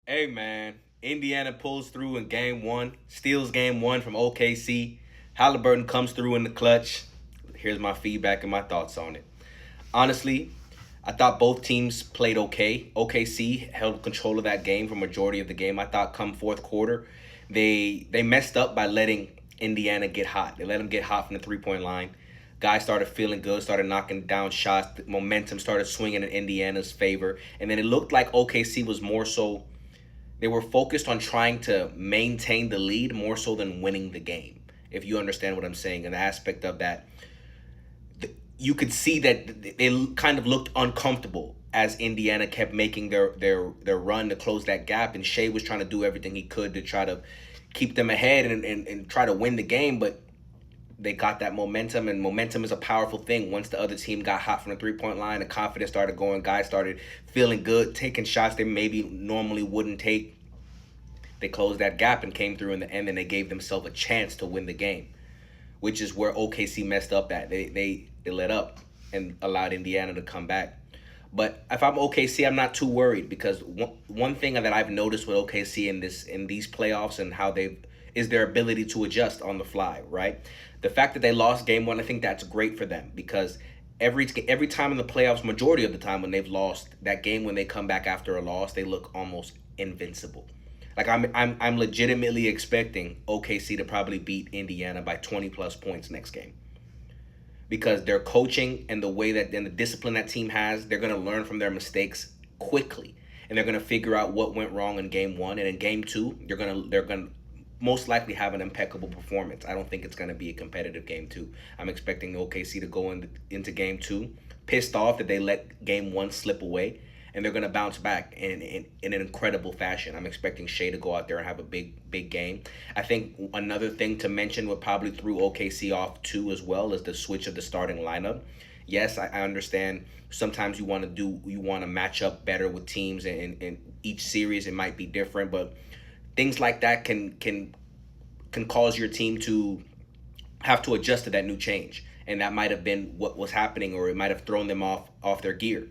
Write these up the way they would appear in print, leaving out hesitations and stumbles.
Hey man, Indiana pulls through in game one, steals game one from OKC. Haliburton comes through in the clutch. Here's my feedback and my thoughts on it. Honestly, I thought both teams played okay. OKC held control of that game for majority of the game. I thought come fourth quarter, they messed up by letting Indiana get hot. They let them get hot from the 3 point line. Guys started feeling good, started knocking down shots. The momentum started swinging in Indiana's favor, and then it looked like OKC was more so they were focused on trying to maintain the lead more so than winning the game. If you understand what I'm saying, an aspect of that, you could see that they kind of looked uncomfortable as Indiana kept making their run to close that gap, and Shea was trying to do everything he could to try to keep them ahead and try to win the game, but they got that momentum, and momentum is a powerful thing. Once the other team got hot from the 3 point line, the confidence started going, guys started feeling good, taking shots they maybe normally wouldn't take. They closed that gap and came through in the end, and they gave themselves a chance to win the game, which is where OKC messed up at. They let up and allowed Indiana to come back. But if I'm OKC, I'm not too worried because one thing that I've noticed with OKC in these playoffs and how they is their ability to adjust on the fly, right? The fact that they lost game one, I think that's great for them because every time in the playoffs, majority of the time when they've lost that game, when they come back after a loss, they look almost invincible. Like I'm legitimately expecting OKC to probably beat Indiana by 20 plus points next game because their coaching and the way that and the discipline that team has, they're gonna learn from their mistakes quickly, and they're gonna figure out what went wrong in game one, and in game two, they're gonna most likely have an impeccable performance. I don't think it's gonna be a competitive game two. I'm expecting OKC to go into game two pissed off that they let game one slip away, and they're gonna bounce back in an incredible fashion. I'm expecting Shea to go out there and have a big game. I think another thing to mention would probably threw OKC off too as well is the switch of the starting lineup. Yes, I understand sometimes you want to match up better with teams, and each series it might be different, but things like that can cause your team to have to adjust to that new change, and that might have been what was happening, or it might have thrown them off their gear.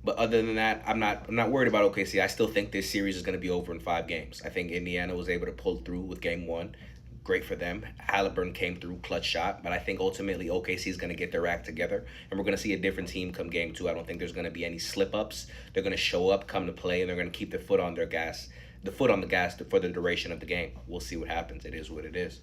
But other than that, I'm not worried about OKC. I still think this series is going to be over in 5 games. I think Indiana was able to pull through with game one. Great for them. Haliburton came through, clutch shot. But I think ultimately OKC is going to get their act together, and we're going to see a different team come game two. I don't think there's going to be any slip ups. They're going to show up, come to play, and they're going to keep their foot on the gas for the duration of the game. We'll see what happens. It is what it is.